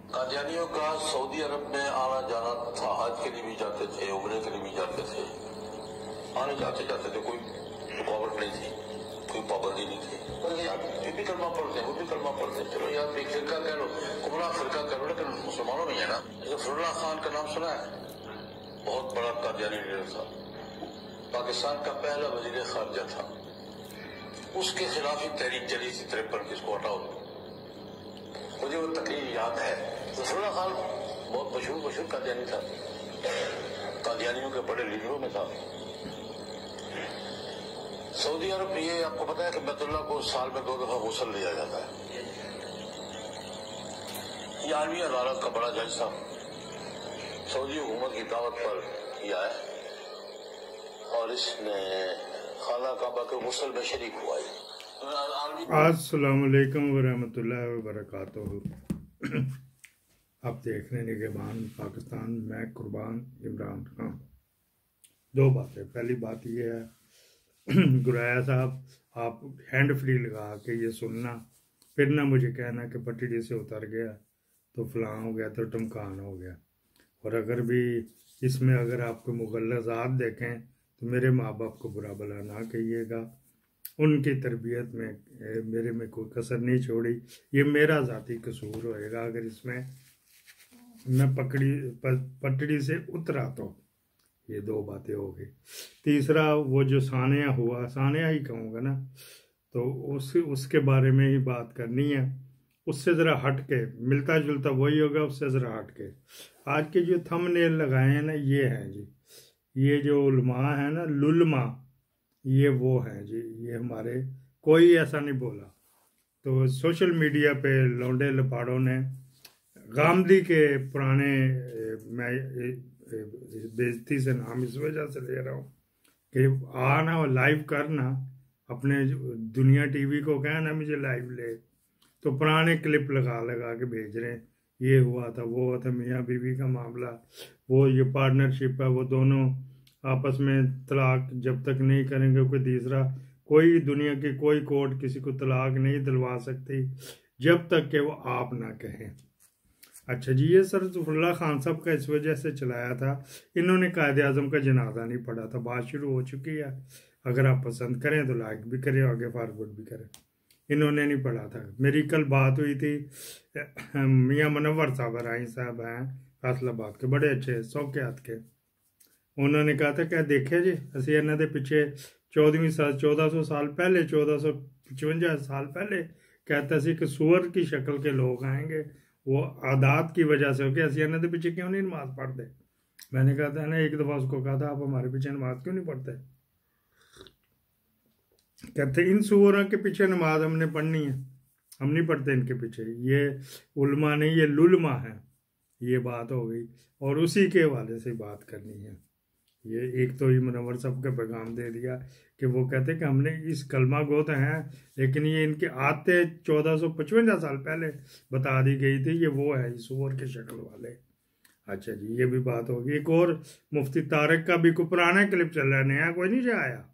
कादियानियों का सऊदी अरब में आना जाना था। हज के लिए भी जाते थे, उम्रे के लिए भी जाते थे, आने जाते जाते थे, कोई रुकावट नहीं थी, कोई पाबंदी नहीं थी। ये भी कलमा पढ़ते हैं, वो भी कलमा पढ़ते हैं। चलो यार एक फिरका कह लो, गुमराह फिरका कह लो, लेकिन मुसलमानों में है ना। फरुल्लाह खान का नाम सुना है? बहुत बड़ा कादियानी लीडर था, पाकिस्तान का पहला वजीर खारजा था। उसके खिलाफ ही तहरीक चली थी 53 की, इसको हटाओ। मुझे वो तकरीर याद है। फरुल्लाह खान बहुत मशहूर कादियानी था, कादियानियों के बड़े लीडरों में था। सऊदी अरब ये आपको पता है कि बैतुल्लाह को साल में 2 दफा गुस्ल लिया जाता है। ये आलमी अदालत का बड़ा जज साहब सऊदी हुकूमत की दावत पर किया है और इसने खाना काबा के गुस्ल में शरीक हुआ है। अस्सलाम वालेकुम वरहमतुल्लाहि वबरकातुहू। आप देख रहे हैं निगहबान पाकिस्तान, मैं कुर्बान इमरान खान। दो बातें। पहली बात यह है गुराया साहब, आप हैंड फ्री लगा के ये सुनना, फिर ना मुझे कहना कि पटड़ी से उतर गया तो फलां हो गया तो टमकान हो गया। और अगर भी इसमें अगर आपको मुगल्लज़ात देखें तो मेरे माँ बाप को बुरा भला ना कहिएगा। उनकी तरबियत में मेरे में कोई कसर नहीं छोड़ी। ये मेरा ज़ाती कसूर होएगा अगर इसमें मैं पटड़ी से उतरा तो। ये दो बातें हो गई। तीसरा, वो जो सानिया हुआ, सानिया ही कहूँगा ना, तो उसके बारे में ही बात करनी है। उससे ज़रा हट के, मिलता जुलता वही होगा, उससे ज़रा हट के। आज के जो थंबनेल लगाए हैं ना, ये हैं जी, ये जो उलमा है ना, लुलमा, ये वो हैं जी, ये हमारे कोई ऐसा नहीं बोला। तो सोशल मीडिया पे लौंडे लपाड़ों ने गामदी के पुराने, मैं बेइज्जती से नाम इस वजह से ले रहा हूँ कि आना लाइव करना, अपने दुनिया टीवी को कहना मुझे लाइव ले, तो पुराने क्लिप लगा के भेज रहे हैं। ये हुआ था, वो हुआ था, मियाँ बीवी का मामला, वो ये पार्टनरशिप है, वो दोनों आपस में तलाक जब तक नहीं करेंगे कोई तीसरा, कोई दुनिया की कोई कोर्ट किसी को तलाक नहीं दिलवा सकती जब तक कि वो आप ना कहें। अच्छा जी, ये सर फरुल्लाह खान साहब का इस वजह से चलाया था, इन्होंने कायदे आज़म का जनाजा नहीं पढ़ा था। बात शुरू हो चुकी है, अगर आप पसंद करें तो लाइक भी करें, आगे फॉरवर्ड भी करें। इन्होंने नहीं पढ़ा था। मेरी कल बात हुई थी, मियाँ मुनव्वर साहब राई साहब हैं फैसलाबाद के, बड़े अच्छे सौकियात के। उन्होंने कहा था क्या देखे जी, असी इन्हों के पिछे 1400 साल पहले, 1455 साल पहले कहता सी कि सूअर की शक्ल के लोग आएंगे, वो आदात की वजह से हो कि असी इन्हों के पीछे क्यों नहीं नमाज पढ़ते। मैंने कहा था ना, एक दफ़ा उसको कहा था आप हमारे पीछे नमाज क्यों नहीं पढ़ते। कहते इन सूअरों के पीछे नमाज हमने पढ़नी है, हम नहीं पढ़ते इनके पीछे। ये उलमा नहीं, ये लुलमा है। ये बात हो गई और उसी के हवाले से बात करनी है। ये एक तो ही मुनव्वर साहब का पैगाम दे दिया कि वो कहते कि हमने इस कलमा गो तो हैं, लेकिन ये इनके आते 1455 साल पहले बता दी गई थी, ये वो है सूअर के शक्ल वाले। अच्छा जी, ये भी बात होगी। एक और मुफ्ती तारिक का भी कोई पुराना क्लिप चल रहा है, नया कोई नहीं आया।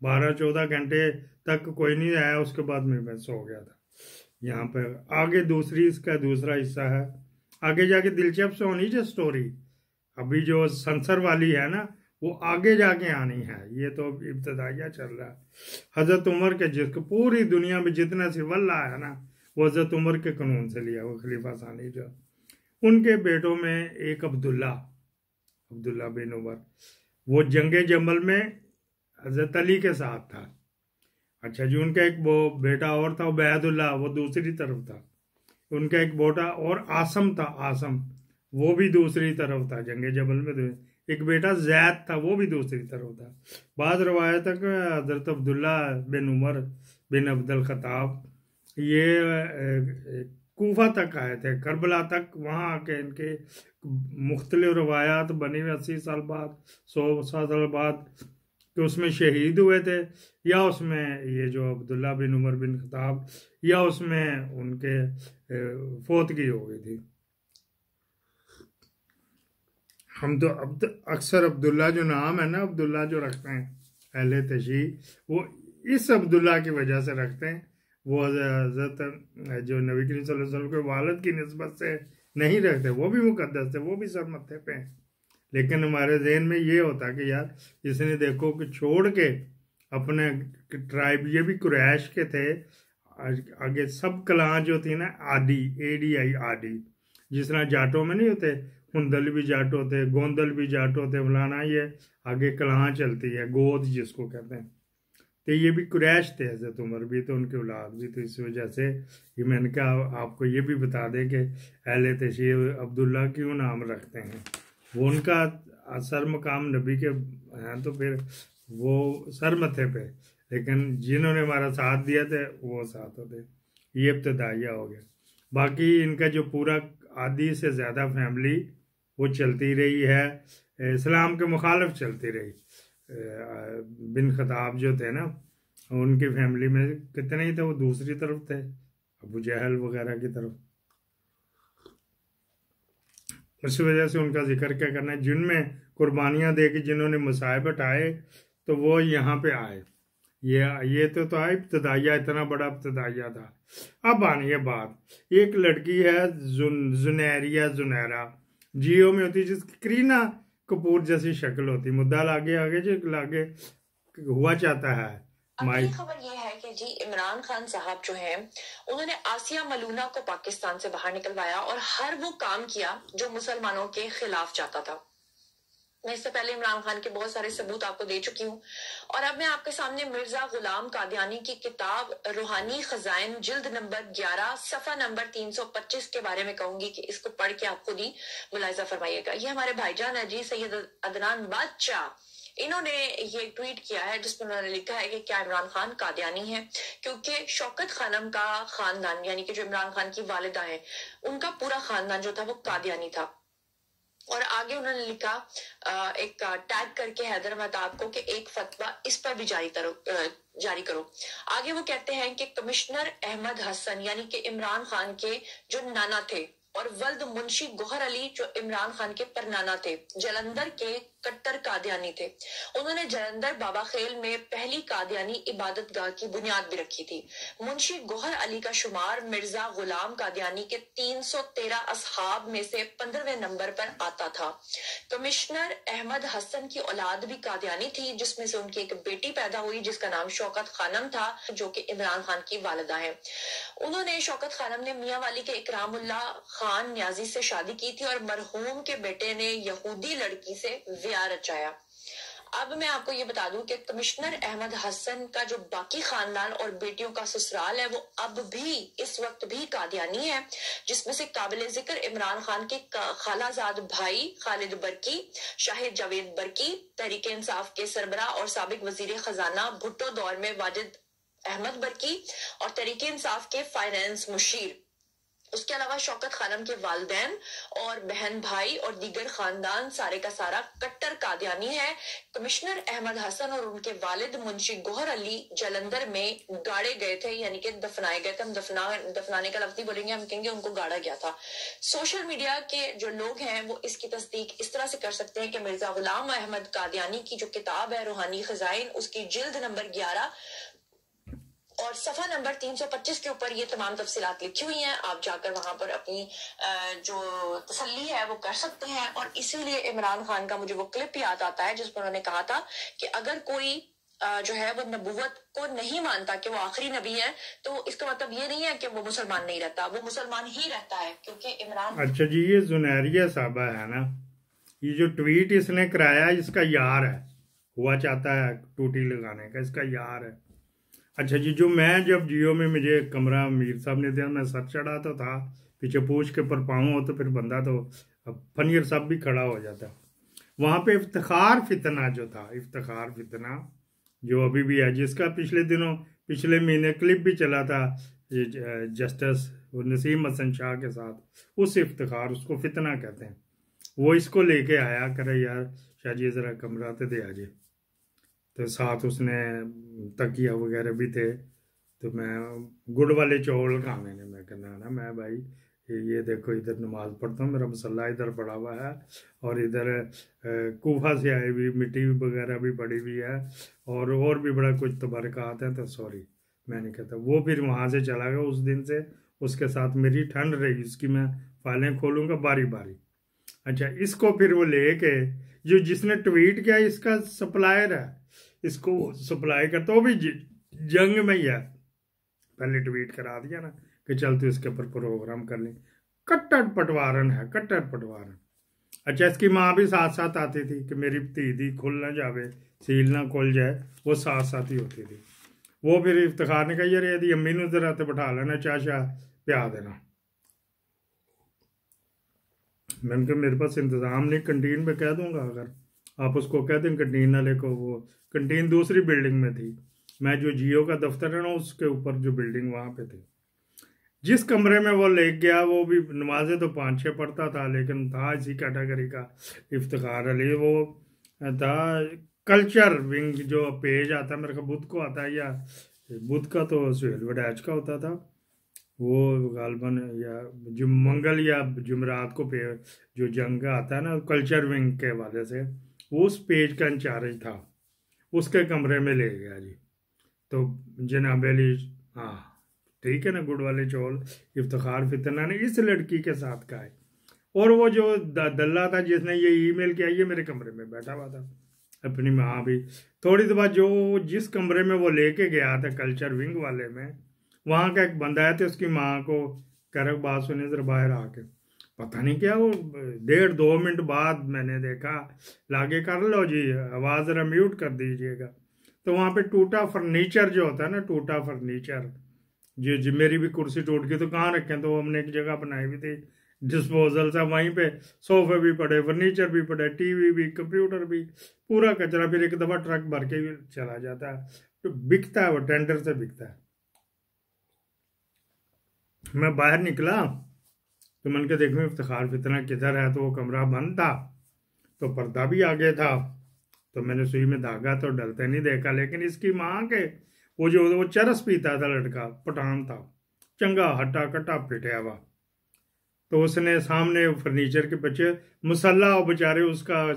12-14 घंटे तक कोई नहीं आया, उसके बाद मैं सो गया था। यहाँ पर आगे इसका दूसरा हिस्सा है, आगे जाके दिलचस्प होनी चाहिए स्टोरी। अभी जो संसर वाली है ना, वो आगे जाके आनी है। ये तो इब्तदाइया चल रहा है। हजरत उमर के, जिसको पूरी दुनिया में जितना सिवल्ला है ना, वो हजरत उमर के कानून से लिया, वो खलीफा सानी जो, उनके बेटों में एक अब्दुल्ला बिन उमर, वो जंगे जमल में हजरत अली के साथ था। अच्छा जी, उनका एक वो बेटा और था उबैदुल्लाह, वो दूसरी तरफ था। उनका एक बेटा और आसम था, आसम, वो भी दूसरी तरफ था जंगे जबल में। एक बेटा जैद था, वो भी दूसरी तरफ था। बाद रवायत तक हजरत अब्दुल्ला बिन उमर बिन अब्दुल खताब ये कूफा तक आए थे, करबला तक। वहाँ आके इनके मुख्तलिफ रवायात बनी हुई 80 साल बाद, 100 साल बाद, कि उसमें शहीद हुए थे, या उसमें ये जो अब्दुल्ला बिन उमर बिन खताब, या उसमें उनके फौतगी हो गई थी। हम तो अक्सर अब्दुल्ला जो नाम है ना, अब्दुल्ला जो रखते हैं अहले तशी, वो इस अब्दुल्ला की वजह से रखते हैं। वो हजरत जो नबी करीम सल्लल्लाहु अलैहि वसल्लम के वालिद की निस्बत से नहीं रखते, वो भी मुकद्दस थे, वो भी सर मत्थे पे हैं। लेकिन हमारे जहन में ये होता कि यार इसने देखो कि छोड़ के अपने ट्राइब, ये भी कुरैश के थे, आगे सब कलां जो थी ना, आदि, ADI आदि, जिस तरह जाटों में नहीं होते, हुंदल भी जाट होते, गोंदल भी जाट होते, फलाना, ये आगे कलां चलती है, गोद जिसको कहते हैं। तो ये भी कुरैश थे, हज़रत उमर भी तो उनके औलाद भी, तो इस वजह से ये मैंने कहा आपको ये भी बता दें कि अहले तशरीफ़ अब्दुल्ला क्यों नाम रखते हैं। वो उनका सर मकाम नबी के हैं, तो फिर वो सर मथे पे, लेकिन जिन्होंने हमारा साथ दिया थे वो साथ होते। ये इब्तदाइया हो गया। बाकी इनका जो पूरा आधी से ज़्यादा फैमिली वो चलती रही है, इस्लाम के मुखालिफ चलती रही। बिन खताब जो थे ना, उनकी फैमिली में कितने ही थे, वो दूसरी तरफ थे, अबू जहल वगैरह की तरफ। इस वजह से उनका जिक्र क्या करना है, जिनमें कुर्बानियां दे के जिन्होंने मुसाहिब हटाए तो वो यहाँ पे आए। ये तो था इब्तदाइया, इतना बड़ा इब्तदाइया था। अब आनी है बात, एक लड़की है जुनैरा, जियो में होती, जिसकी करीना कपूर जैसी शक्ल होती, मुद्दा लागे जो लागे हुआ चाहता है। अगली खबर यह है कि जी इमरान खान साहब जो हैं उन्होंने आसिया मलूना को पाकिस्तान से बाहर निकलवाया और हर वो काम किया जो मुसलमानों के खिलाफ चाहता था। मैं इससे पहले इमरान खान के बहुत सारे सबूत आपको दे चुकी हूँ और अब मैं आपके सामने मिर्जा गुलाम कादियानी की किताब रूहानी खजाइन जिल्द नंबर 11 सफा नंबर 325 के बारे में कहूंगी कि इसको पढ़ के आप खुद ही मुलाहिजा फरमाइएगा। ये हमारे भाईजान है जी सैयद अदनान बादशाह, इन्होंने ये ट्वीट किया है जिसमें उन्होंने लिखा है कि क्या इमरान खान कादियानी है, क्योंकि शौकत खानम का खानदान यानी कि जो इमरान खान की वालिदा है उनका पूरा खानदान जो था वो कादियानी था। और आगे उन्होंने लिखा एक टैग करके हैदर महताब को कि एक फतवा इस पर भी जारी करो। आगे वो कहते हैं कि कमिश्नर अहमद हसन यानी कि इमरान खान के जो नाना थे और वल्द मुंशी गोहर अली जो इमरान खान के परनाना थे, जलंधर के कट्टर कादियानी थे। उन्होंने जलंधर बाबा खेल में पहली कादियानी इबादत गाह की बुनियाद भी रखी थी। मुंशी गोहर अली का शुमार मिर्जा गुलाम कादियानी के 313 असहाब में से 15वें नंबर पर आता था। कमिश्नर अहमद हसन की औलाद भी कादियानी थी, जिसमें से उनकी एक बेटी पैदा हुई जिसका नाम शौकत खानम था, जो कि इमरान खान की वालिदा है। उन्होंने शौकत खानम ने मियां वाली के इकरामुल्ला खान न्याजी से शादी की थी और मरहूम के बेटे ने यहूदी लड़की से ब्याह रचाया। अब मैं आपको ये बता दूं कि कमिश्नर अहमद हसन का जो बाकी खानदान और बेटियों का ससुराल है वो अब भी इस वक्त भी कादियानी है, जिसमें से काबिल जिक्र इमरान खान के खालाजाद भाई खालिद बरकी, शाहिद जावेद बरकी, तहरीक इंसाफ के सरबरा और साबिक वजीर खजाना भुट्टो दौर में वाजिद अहमद बरकी और तहरीक इंसाफ के फाइनेंस मुशीर। उसके अलावा शौकत खानम के वालिदैन और बहन भाई और दीगर खानदान सारे का सारा कट्टर कादियानी है। कमिश्नर अहमद हसन और उनके वालिद मुंशी गोहर अली जलंधर में गाड़े गए थे, यानी कि दफनाए गए थे। हम दफनाने का लफ्ज बोलेंगे, हम कहेंगे उनको गाड़ा गया था। सोशल मीडिया के जो लोग हैं वो इसकी तस्दीक इस तरह से कर सकते हैं कि मिर्जा गुलाम अहमद कादियानी की जो किताब है रूहानी खजाइन, उसकी जिल्द नंबर 11 और सफा नंबर 325 के ऊपर ये तमाम तफसीलात लिखी हुई हैं। आप जाकर वहां पर अपनी जो तसल्ली है वो कर सकते हैं। और इसीलिए इमरान खान का मुझे वो क्लिप याद आता है जिसमें उन्होंने कहा था कि अगर कोई जो है वो नबूवत को नहीं मानता कि वो आखिरी नबी है, तो इसका मतलब ये नहीं है कि वो मुसलमान नहीं रहता, वो मुसलमान ही रहता है, क्योंकि इमरान। अच्छा जी, ये जुनैरिया साहबा है ना, ये जो ट्वीट इसने कराया इसका यार है, हुआ चाहता है टूटी लगाने का, इसका यार है। अच्छा जी, जो मैं जब जियो में मुझे कमरा मीर साहब ने दिया, मैं सर चढ़ा तो था, पीछे पूछ के पर पाऊँ हो तो फिर बंदा तो फनीर साहब भी खड़ा हो जाता। वहाँ पे इफ्तिखार फितना जो था, इफ्तिखार फितना जो अभी भी है, जिसका पिछले महीने क्लिप भी चला था जस्टिस नसीम हसन शाह के साथ, उस इफ्तिखार, उसको फितना कहते हैं, वो इसको लेके आया करे यार शाहजी ज़रा कमरा तो दे आजे, तो साथ उसने तकिया वगैरह भी थे। तो मैं गुड़ वाले चौल खाने ने, मैं कहना ना मैं भाई ये देखो इधर नमाज पढ़ता हूँ, मेरा मसल्ला इधर पड़ा हुआ है और इधर कूफा से आई हुई मिट्टी वगैरह भी पड़ी हुई है और भी बड़ा कुछ तबरकात है, तो सॉरी मैं नहीं कहता। वो फिर वहाँ से चला गया, उस दिन से उसके साथ मेरी ठंड रही, उसकी मैं फाइलें खोलूंगा बारी बारी। अच्छा, इसको फिर वो लेके जो जिसने ट्वीट किया इसका सप्लायर है, इसको सप्लाई करता, वो भी जंग में ही है। पहले ट्वीट करा दिया ना कि चल तू इसके ऊपर प्रोग्राम कर ले। कट्टर पटवारन है, कट्टर पटवारन। अच्छा, इसकी माँ भी साथ साथ आती थी कि मेरी धी खुल ना जावे, सील ना खुल जाए, वो साथ साथ ही होती थी। वो फिर इफ्तिखार ने कहा यार यदि अम्मी नूं जरा ते बिठा लेना, चाह शाह पिया देना। मैंने कहा मेरे पास इंतजाम नहीं, कंटीन में कह दूंगा, अगर आप उसको कह दें कंटीन वाले को। वो कंटीन दूसरी बिल्डिंग में थी, मैं जो जियो का दफ्तर है ना उसके ऊपर जो बिल्डिंग वहां पे थी। जिस कमरे में वो ले गया वो भी नमाजें तो 5-6 पढ़ता था, लेकिन था इसी कैटेगरी का इफ्तिखार अली। वो था कल्चर विंग, जो पेज आता है मेरे को बुध को आता है, या बुध का तो सुहेल वडैच का होता था, वो गालबन या मंगल या जुमरात को पे जो जंग का आता है ना कल्चर विंग के वाले से, वो उस पेज का इंचार्ज था। उसके कमरे में ले गया जी। तो जनाब अली, हाँ ठीक है ना, गुड़ वाले चौल, इफ्तिखार फितना ने इस लड़की के साथ कहा है। और वो जो दल्ला था जिसने ये ईमेल किया, ये मेरे कमरे में बैठा हुआ था, अपनी माँ भी। थोड़ी देर बाद जो जिस कमरे में वो लेके गया था कल्चर विंग वाले में, वहाँ का एक बंदा है, तो उसकी माँ को कर बात सुने जरा बाहर आके, पता नहीं क्या वो 1.5-2 मिनट बाद मैंने देखा, लागे कर लो जी आवाज़ जरा म्यूट कर दीजिएगा। तो वहाँ पे टूटा फर्नीचर जो होता है ना, टूटा फर्नीचर, जो मेरी भी कुर्सी टूट गई तो कहाँ रखें, तो हमने एक जगह बनाई हुई थी डिस्पोजल सा, वहीं पे सोफे भी पड़े, फर्नीचर भी पड़े, टीवी भी, कंप्यूटर भी, पूरा कचरा। फिर एक दफ़ा ट्रक भर के चला जाता है, तो बिकता है, वो टेंडर से बिकता है। मैं बाहर निकला तो मन के देखूं इफ्तिखार फितना किधर है, तो वो कमरा बंद था, तो पर्दा भी आगे था, तो मैंने सुई में धागा तो डलते नहीं देखा। लेकिन इसकी माँ के वो चरस पीता था लड़का, पठान था, चंगा हट्टा कट्टा पिटिया हुआ। तो उसने सामने फर्नीचर के पीछे मसल्ला, और बेचारे उसका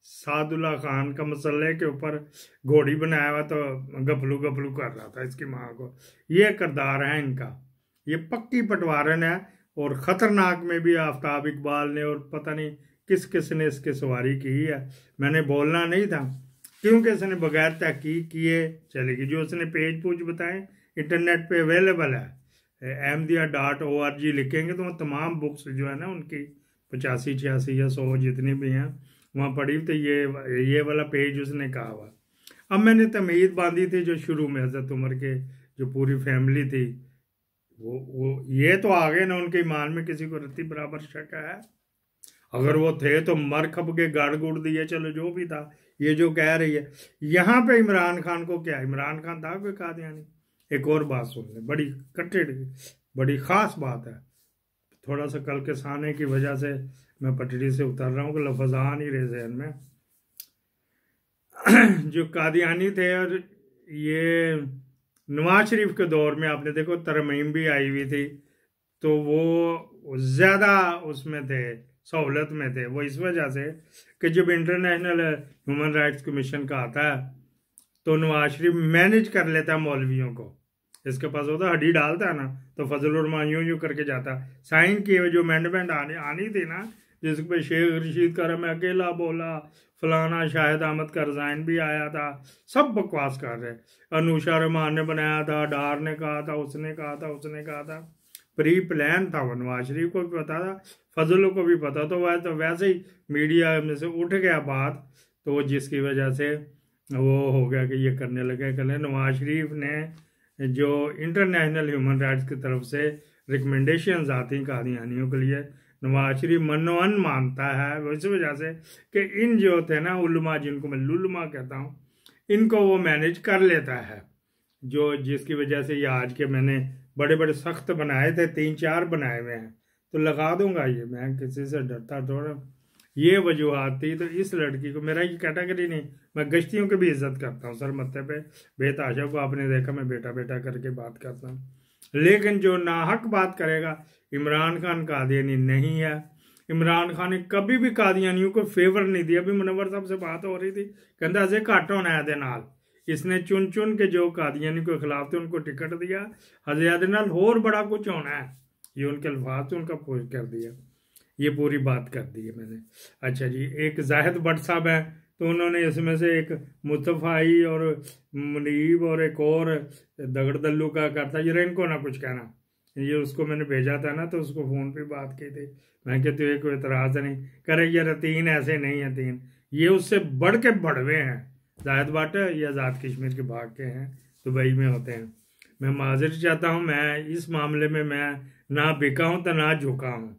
सादुल्ला खान का मसल्ले के ऊपर घोड़ी बनाया हुआ, तो गपलू गपलू कर रहा था इसकी माँ को। ये किरदार है इनका, ये पक्की पटवारन है। और ख़तरनाक में भी आफ्ताब इकबाल ने और पता नहीं किस किस ने इसकी सवारी की है। मैंने बोलना नहीं था क्योंकि इसने बगैर तहकीक किए चलेगी। जो उसने पेज पूछ बताए इंटरनेट पे अवेलेबल है, ahmadiyya.org लिखेंगे तो वहाँ तमाम बुक्स जो है ना उनकी 85, 86 या 100 जितनी भी हैं वहाँ पढ़ी। तो ये वाला पेज उसने कहा हुआ। अब मैंने तमीद बांधी थी जो शुरू में हज़रत उमर के जो पूरी फैमिली थी, वो ये तो आ गए ना, उनके ईमान में किसी को रत्ती बराबर शक है। अगर वो थे तो मर खप के गाड़ गुड़ दिए, चलो जो भी था। ये जो कह रही है यहाँ पे इमरान खान को क्या, इमरान खान था कोई कादियानी? एक और बात सुन ले, बड़ी कटेड बड़ी खास बात है। थोड़ा सा कल के साने की वजह से मैं पटड़ी से उतर रहा हूँ कि लफ्ज़ आ नहीं रहे जहन में। जो कादियानी थे, और ये नवाज शरीफ के दौर में आपने देखो तरमीम भी आई हुई थी, तो वो ज़्यादा उसमें थे, सहूलत में थे। वो इस वजह से कि जब इंटरनेशनल ह्यूमन राइट्स कमीशन का आता है तो नवाज शरीफ मैनेज कर लेता है मौलवियों को। इसके पास होता हड्डी डालता है ना, तो फजल रहमान यूं करके जाता। साइन किए जो अमेंडमेंट आनी थी ना, जिस पे शेख रशीद का मैं अकेला बोला, फलाना शाहिद अहमद का रिजाइन भी आया था, सब बकवास कर रहे। अनुषा रहमान ने बनाया था, डार ने कहा था, उसने कहा था, उसने कहा था, प्री प्लान था। वो नवाज शरीफ को भी पता था, फजलों को भी पता। तो वह तो वैसे ही मीडिया में से उठ गया बात, तो जिसकी वजह से वो हो गया कि ये करने लगे। नवाज शरीफ ने जो इंटरनेशनल ह्यूमन राइट्स की तरफ से रिकमेंडेशंस आती हैं कादियानियों के लिए, नवाज शरीफ मनोअन मानता है। वो इस वजह से कि इन जो थे ना उलमा, जिनको मैं लुलमा कहता हूँ, इनको वो मैनेज कर लेता है। जो जिसकी वजह से ये आज के मैंने बड़े बड़े सख्त बनाए थे, 3-4 बनाए हुए हैं, तो लगा दूंगा। ये मैं किसी से डरता थोड़ा, ये वजूहत थी। तो इस लड़की को, मेरा ये कैटेगरी नहीं, मैं गश्तियों की भी इज्जत करता हूँ। सर मत्थे पे बेताशा को आपने देखा, मैं बेटा बेटा करके बात करता हूँ। लेकिन जो नाहक बात करेगा, इमरान खान कादियानी नहीं है। इमरान खान ने कभी भी कादियानियों को फेवर नहीं दिया। अभी मुनव्वर साहब से बात हो रही थी, कहता अजे घट होना है नाल। इसने चुन चुन के जो कादियानी के खिलाफ थे उनको टिकट दिया, हजे नाल होर बड़ा कुछ होना है। ये उनके अल्फाज तो उनका पोस्ट कर दिया, ये पूरी बात कर दी है मैंने। अच्छा जी, एक जाहिद भट्ट साहब हैं, तो उन्होंने इसमें से एक मुस्तफ़ाई और मुनीब और एक और दगड़ दल्लू का करता, ये इनको ना कुछ कहना, ये उसको मैंने भेजा था ना, तो उसको फ़ोन पे बात की थी, मैं कहती हूँ कोई एतराज़ नहीं करे, ये तीन ऐसे नहीं है, तीन ये उससे बढ़ के बढ़वे हैं। जाहिद भट्ट ये आज़ाद कश्मीर के भाग के हैं, दुबई में होते हैं। मैं माजर चाहता हूँ, मैं इस मामले में मैं ना बिका हूँ तो ना झुका हूँ,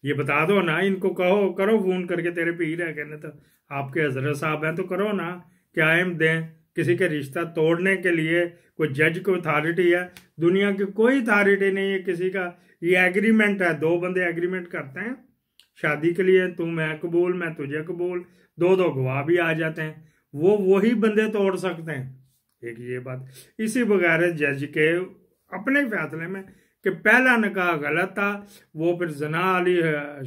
ये बता दो ना इनको, कहो करो फ़ोन करके, तेरे पीर है कहने तो आपके हजरत साहब हैं, तो करो ना क्या हम दें किसी के रिश्ता तोड़ने के लिए। कोई जज को अथॉरिटी है, दुनिया की कोई अथॉरिटी नहीं है किसी का। ये एग्रीमेंट है, दो बंदे एग्रीमेंट करते हैं शादी के लिए, तू मैं कबूल मैं तुझे कबूल, दो दो गवाह भी आ जाते हैं, वो वही बंदे तोड़ सकते हैं। एक ये बात, इसी बगैर जज के अपने फैसले में कि पहला निकाह गलत था, वो फिर जना वाली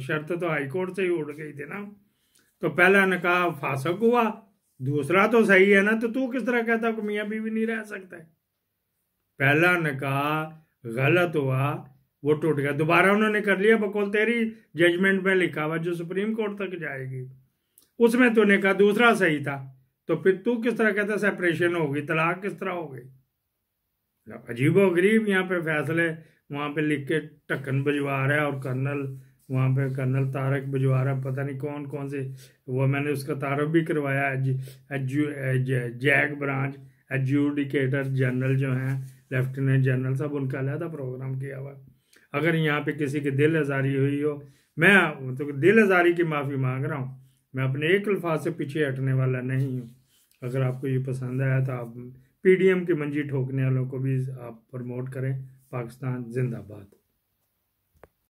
शर्त तो हाई कोर्ट से ही उड़ गई थी ना, तो पहला निकाह फासक हुआ, दूसरा तो सही है ना, तो तू किस तरह कहता कि मियाँ बीवी नहीं रह सकते। पहला निकाह गलत हुआ, वो टूट गया, दोबारा उन्होंने कर लिया बकौल तेरी जजमेंट में लिखा हुआ जो सुप्रीम कोर्ट तक जाएगी, उसमें तूने कहा दूसरा सही था, तो फिर तू किस तरह कहता सेपरेशन होगी, तलाक किस तरह हो गई। अजीबो गरीब यहाँ पे फैसले वहाँ पे लिख के ढक्कन भिजवा रहा है, और कर्नल वहाँ पे कर्नल तारक भिजवा रहा है, पता नहीं कौन कौन से, वो मैंने उसका तारफ भी करवाया, जैक ब्रांच एडजुडिकेटर जनरल जो हैं लेफ्टिनेंट जनरल साहब, उनका अलहदा प्रोग्राम किया हुआ। अगर यहाँ पे किसी की दिल आज़ारी हुई हो, मैं तो दिल आज़ारी की माफ़ी मांग रहा हूँ, मैं अपने एक अल्फाज से पीछे हटने वाला नहीं हूँ। अगर आपको ये पसंद आया तो आप PDM की मंजी ठोकने वालों को भी आप प्रमोट करें। पाकिस्तान जिंदाबाद।